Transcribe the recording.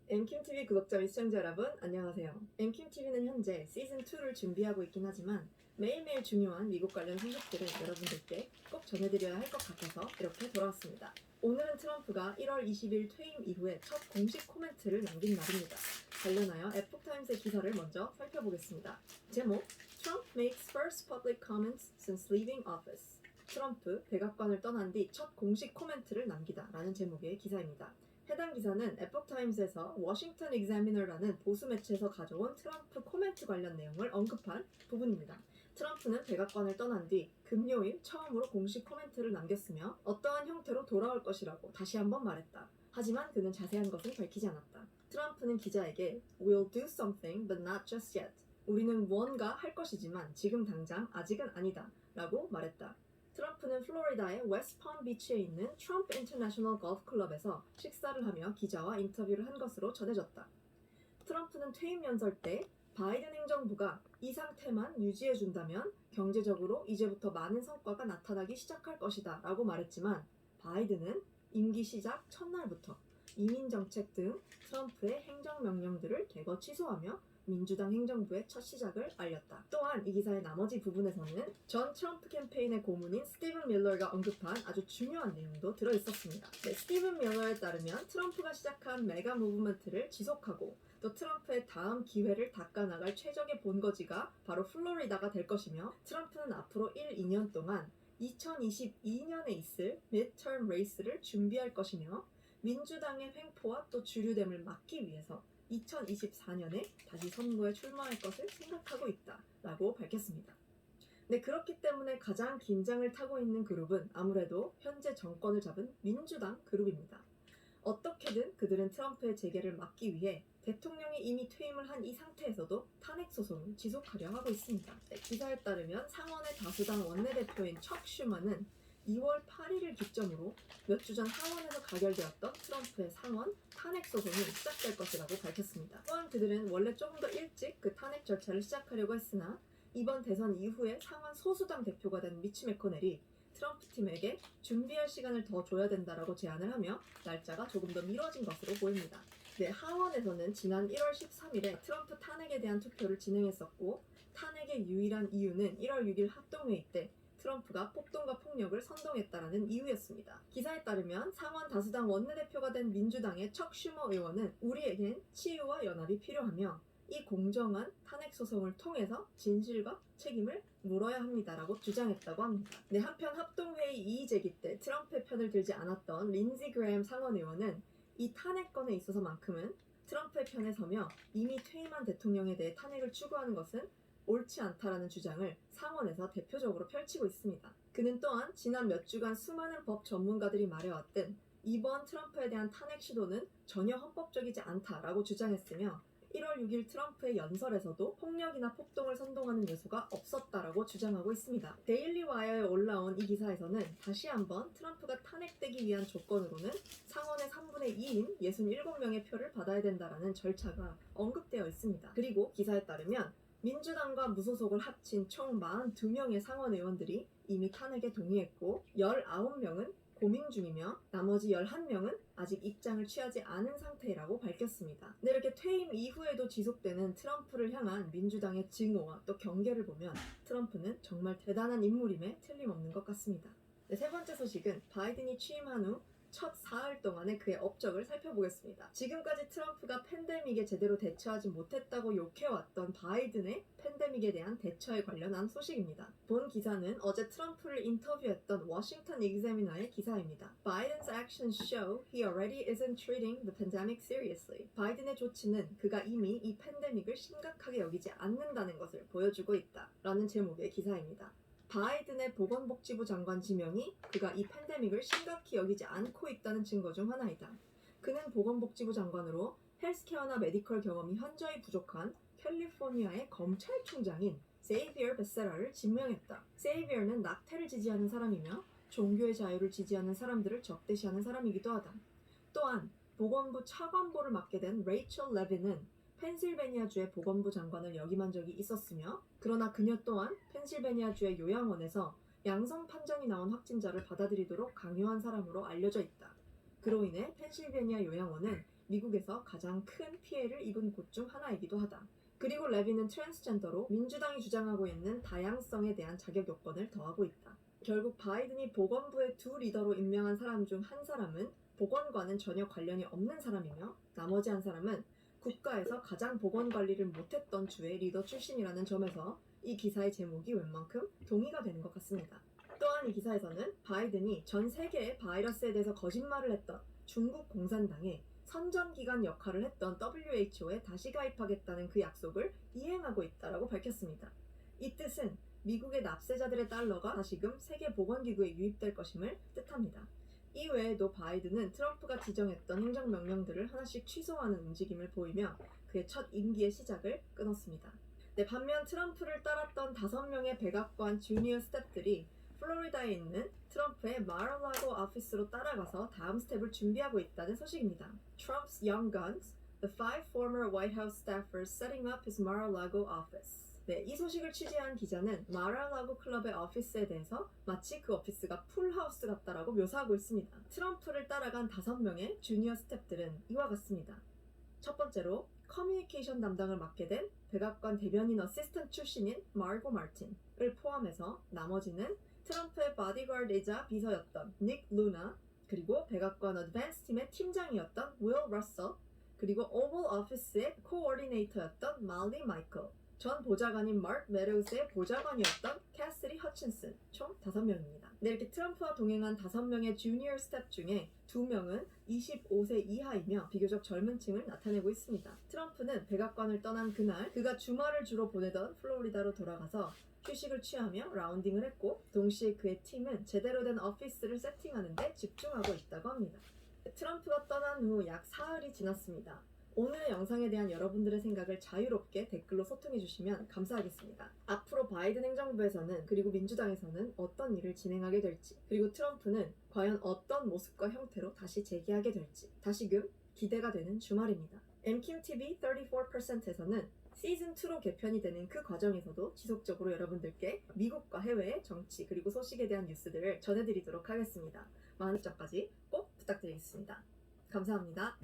엠킴TV 구독자 및 시청자 여러분 안녕하세요. 엠킴TV는 현재 시즌2를 준비하고 있긴 하지만 매일매일 중요한 미국 관련 소식들을 여러분들께 꼭 전해드려야 할 것 같아서 이렇게 돌아왔습니다. 오늘은 트럼프가 1월 20일 퇴임 이후에 첫 공식 코멘트를 남긴 날입니다. 관련하여 에포크타임스의 기사를 먼저 살펴보겠습니다. 제목 Trump makes first public comments since leaving office. 트럼프 백악관을 떠난 뒤 첫 공식 코멘트를 남기다 라는 제목의 기사입니다. 해당 기사는 에포크타임스에서 워싱턴 익자미너라는 보수 매체에서 가져온 트럼프 코멘트 관련 내용을 언급한 부분입니다. 트럼프는 백악관을 떠난 뒤 금요일 처음으로 공식 코멘트를 남겼으며 어떠한 형태로 돌아올 것이라고 다시 한번 말했다. 하지만 그는 자세한 것은 밝히지 않았다. 트럼프는 기자에게 We'll do something but not just yet. 우리는 무언가 할 것이지만 지금 당장 아직은 아니다 라고 말했다. 트럼프는 플로리다의 웨스트팜비치에 있는 트럼프 인터내셔널 골프 클럽에서 식사를 하며 기자와 인터뷰를 한 것으로 전해졌다. 트럼프는 퇴임 연설 때 바이든 행정부가 이 상태만 유지해준다면 경제적으로 이제부터 많은 성과가 나타나기 시작할 것이다 라고 말했지만 바이든은 임기 시작 첫날부터 이민정책 등 트럼프의 행정명령들을 대거 취소하며 민주당 행정부의 첫 시작을 알렸다. 또한 이 기사의 나머지 부분에서는 전 트럼프 캠페인의 고문인 스티븐 밀러가 언급한 아주 중요한 내용도 들어있었습니다. 스티븐 밀러에 따르면 트럼프가 시작한 메가 무브먼트를 지속하고 또 트럼프의 다음 기회를 닦아나갈 최적의 본거지가 바로 플로리다가 될 것이며 트럼프는 앞으로 2년 동안 2022년에 있을 midterm 레이스를 준비할 것이며 민주당의 횡포와 또 주류됨을 막기 위해서 2024년에 다시 선거에 출마할 것을 생각하고 있다 라고 밝혔습니다. 그렇기 때문에 가장 긴장을 타고 있는 그룹은 아무래도 현재 정권을 잡은 민주당 그룹입니다. 어떻게든 그들은 트럼프의 재계를 막기 위해 대통령이 이미 퇴임을 한 이 상태에서도 탄핵 소송을 지속하려 하고 있습니다. 기사에 따르면 상원의 다수당 원내대표인 척 슈머는 2월 8일을 기점으로 몇 주 전 하원에서 가결되었던 트럼프의 상원 탄핵 소송이 시작될 것이라고 밝혔습니다. 또한 그들은 원래 조금 더 일찍 그 탄핵 절차를 시작하려고 했으나 이번 대선 이후에 상원 소수당 대표가 된 미치 매코넬이 트럼프 팀에게 준비할 시간을 더 줘야 된다라고 제안을 하며 날짜가 조금 더 미뤄진 것으로 보입니다. 하원에서는 지난 1월 13일에 트럼프 탄핵에 대한 투표를 진행했었고 탄핵의 유일한 이유는 1월 6일 합동회의 때 트럼프가 폭동과 폭력을 선동했다라는 이유였습니다. 기사에 따르면 상원 다수당 원내대표가 된 민주당의 척 슈머 의원은 우리에겐 치유와 연합이 필요하며 이 공정한 탄핵 소송을 통해서 진실과 책임을 물어야 합니다라고 주장했다고 합니다. 한편 합동회의 이의 제기 때 트럼프의 편을 들지 않았던 린지 그레엄 상원 의원은 이 탄핵건에 있어서만큼은 트럼프의 편에 서며 이미 퇴임한 대통령에 대해 탄핵을 추구하는 것은 옳지 않다라는 주장을 상원에서 대표적으로 펼치고 있습니다. 그는 또한 지난 몇 주간 수많은 법 전문가들이 말해왔듯 이번 트럼프에 대한 탄핵 시도는 전혀 헌법적이지 않다라고 주장했으며 1월 6일 트럼프의 연설에서도 폭력이나 폭동을 선동하는 요소가 없었다라고 주장하고 있습니다. 데일리 와이어에 올라온 이 기사에서는 다시 한번 트럼프가 탄핵되기 위한 조건으로는 상원의 3분의 2인 67명의 표를 받아야 된다라는 절차가 언급되어 있습니다. 그리고 기사에 따르면 민주당과 무소속을 합친 총 42명의 상원 의원들이 이미 탄핵에 동의했고 19명은 고민 중이며 나머지 11명은 아직 입장을 취하지 않은 상태라고 밝혔습니다. 이렇게 퇴임 이후에도 지속되는 트럼프를 향한 민주당의 증오와 또 경계를 보면 트럼프는 정말 대단한 인물임에 틀림없는 것 같습니다. 세 번째 소식은 바이든이 취임한 후 첫 사흘 동안의 그의 업적을 살펴보겠습니다. 지금까지 트럼프가 팬데믹에 제대로 대처하지 못했다고 욕해왔던 바이든의 팬데믹에 대한 대처에 관련한 소식입니다. 본 기사는 어제 트럼프를 인터뷰했던 워싱턴 익자미너의 기사입니다. Biden's actions show he already isn't treating the pandemic seriously. 바이든의 조치는 그가 이미 이 팬데믹을 심각하게 여기지 않는다는 것을 보여주고 있다 라는 제목의 기사입니다. 바이든의 보건복지부 장관 지명이 그가 이 팬데믹을 심각히 여기지 않고 있다는 증거 중 하나이다. 그는 보건복지부 장관으로 헬스케어나 메디컬 경험이 현저히 부족한 캘리포니아의 검찰총장인 세이비어 베세라를 지명했다. 세이비어는 낙태를 지지하는 사람이며 종교의 자유를 지지하는 사람들을 적대시하는 사람이기도 하다. 또한 보건부 차관보를 맡게 된 레이첼 레빈은 펜실베니아주의 보건부 장관을 역임한 적이 있었으며 그러나 그녀 또한 펜실베니아주의 요양원에서 양성 판정이 나온 확진자를 받아들이도록 강요한 사람으로 알려져 있다. 그로 인해 펜실베니아 요양원은 미국에서 가장 큰 피해를 입은 곳 중 하나이기도 하다. 그리고 레비는 트랜스젠더로 민주당이 주장하고 있는 다양성에 대한 자격 요건을 더하고 있다. 결국 바이든이 보건부의 두 리더로 임명한 사람 중 한 사람은 보건과는 전혀 관련이 없는 사람이며 나머지 한 사람은 국가에서 가장 보건 관리를 못했던 주의 리더 출신이라는 점에서 이 기사의 제목이 웬만큼 동의가 되는 것 같습니다. 또한 이 기사에서는 바이든이 전 세계의 바이러스에 대해서 거짓말을 했던 중국 공산당에 선전기관 역할을 했던 WHO에 다시 가입하겠다는 그 약속을 이행하고 있다라고 밝혔습니다. 이 뜻은 미국의 납세자들의 달러가 다시금 세계보건기구에 유입될 것임을 뜻합니다. 이 외에도 바이든은 트럼프가 지정했던 행정명령들을 하나씩 취소하는 움직임을 보이며 그의 첫 임기의 시작을 끊었습니다. 반면 트럼프를 따랐던 5명의 백악관 주니어 스태프들이 플로리다에 있는 트럼프의 마라라고 오피스로 따라가서 다음 스텝을 준비하고 있다는 소식입니다. Trump's Young Guns, the 5 former White House staffers setting up his Mar-a-Lago office. 이 소식을 취재한 기자는 마라라고 클럽의 오피스에 대해서 마치 그 오피스가 풀하우스 같다라고 묘사하고 있습니다. 트럼프를 따라간 5명의 주니어 스태프들은 이와 같습니다. 첫 번째로 커뮤니케이션 담당을 맡게 된 백악관 대변인 어시스턴트 출신인 마르고 마틴을 포함해서 나머지는 트럼프의 바디가드이자 비서였던 닉 루나, 그리고 백악관 어드밴스 팀의 팀장이었던 윌 러셀, 그리고 오벌 오피스의 코오디네이터였던 말리 마이클, 전 보좌관인 마크 메르우스의 보좌관이었던 캐시디 허친슨, 총 5명입니다. 이렇게 트럼프와 동행한 5명의 주니어 스텝 중에 2명은 25세 이하이며 비교적 젊은 층을 나타내고 있습니다. 트럼프는 백악관을 떠난 그날 그가 주말을 주로 보내던 플로리다로 돌아가서 휴식을 취하며 라운딩을 했고, 동시에 그의 팀은 제대로 된 오피스를 세팅하는 데 집중하고 있다고 합니다. 트럼프가 떠난 후 약 사흘이 지났습니다. 오늘의 영상에 대한 여러분들의 생각을 자유롭게 댓글로 소통해 주시면 감사하겠습니다. 앞으로 바이든 행정부에서는 그리고 민주당에서는 어떤 일을 진행하게 될지, 그리고 트럼프는 과연 어떤 모습과 형태로 다시 재기하게 될지 다시금 기대가 되는 주말입니다. MKTV 34%에서는 시즌2로 개편이 되는 그 과정에서도 지속적으로 여러분들께 미국과 해외의 정치 그리고 소식에 대한 뉴스들을 전해드리도록 하겠습니다. 많은 시청까지 꼭 부탁드리겠습니다. 감사합니다.